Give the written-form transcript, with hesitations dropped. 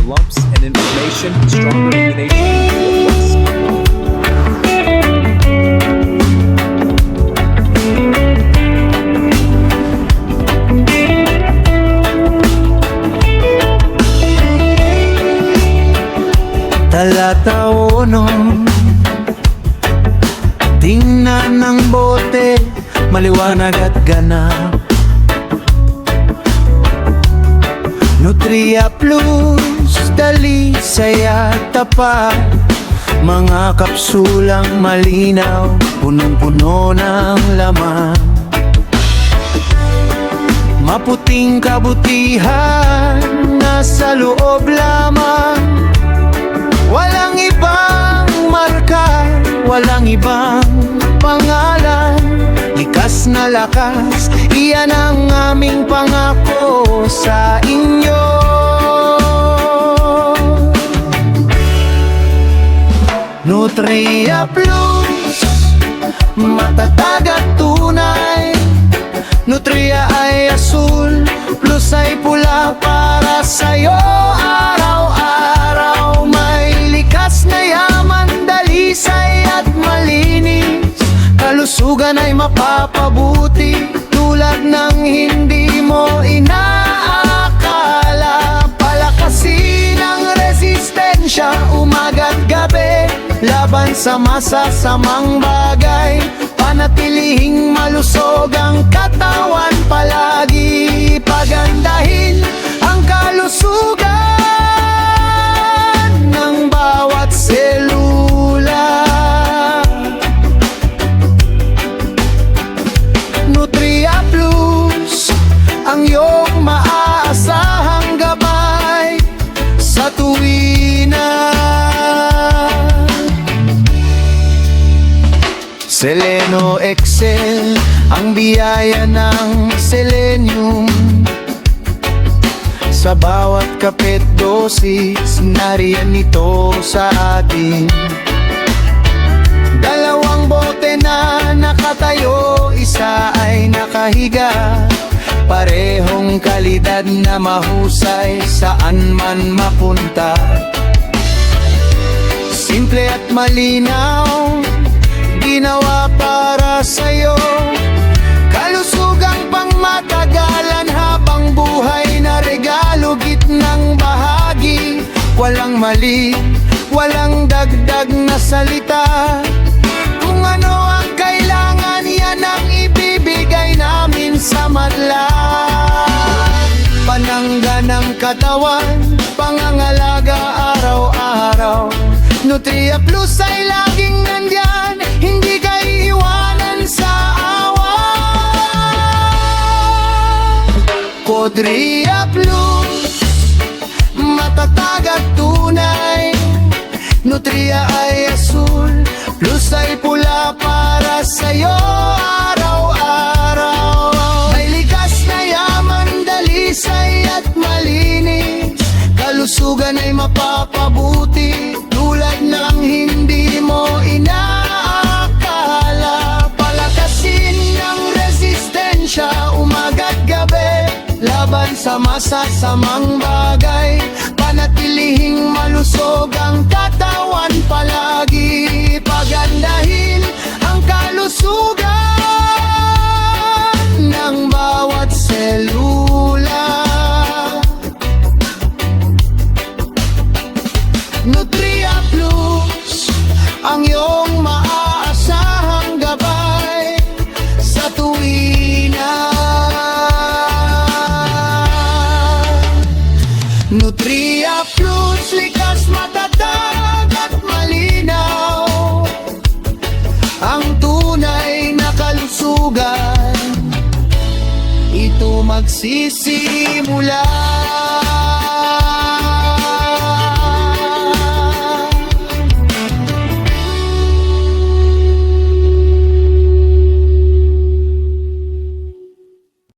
lumps and inflammation, stronger immunation, plus. Talata 1. Tingnan ng bote, maliwanag at ganap. Nutria Plus, dalisay at tapat. Mga kapsulang malinaw, punong-puno ng laman. Maputing kabutihan, nasa loob lamang. Walang ibang marka, walang ibang pangalan. Likas na lakas, iyan ang aming pangako sa inyo. Nutria Plus, matatag at tunay. Nutria ay asul, Plus ay pula para sa'yo. Araw-araw may likas na yaman, dalisay at malinis. Kalusugan ay mapapabuti, tulad ng hindi mo inaakala. Palakasin ang resistensya, umaga't gabi, laban sa masasamang bagay. Panatilihing malusog ang katawan palagi. Pagandahin ang kalusugan ng bawat selula. Nutria Plus, ang iyong maaasahang gabay sa tuwina. Seleno Excel, ang biyaya ng selenium. Sa bawat kapit dosis, nariyan ito sa atin. Dalawang bote na nakatayo, isa ay nakahiga. Parehong kalidad na mahusay, saan man mapunta. Simple at malinaw, ginawa para sa'yo. Kalusugang pangmatagalan habang buhay na regalo, gitnang bahagi. Walang mali, walang dagdag na salita. Kung ano ang kailangan, yan ang ibibigay namin sa madlang. Panangga ng katawan, pangangalaga araw-araw. Nutria Plus ay laging nandyan, hindi ka iiwanan sa awa. Nutria Plus, matatag at tunay. Nutria ay asul, Plus ay pula para sa'yo. Araw-araw may likas na yaman, dalisay at malinis. Kalusugan ay mapapabuti, tulad ng hindi mo inaakala. Palakasin ng resistensya, umaga't gabi, laban sa masasamang bagay. Panatilihing malusog ang katawan palagi. Pagandahin ang kalusugan ng bawat selula. Nutria Plus, ang iyong maaasahang gabay sa tuwina. Nutria Plus, likas, matatag at malinaw. Ang tunay na kalusugan, ito magsisimula.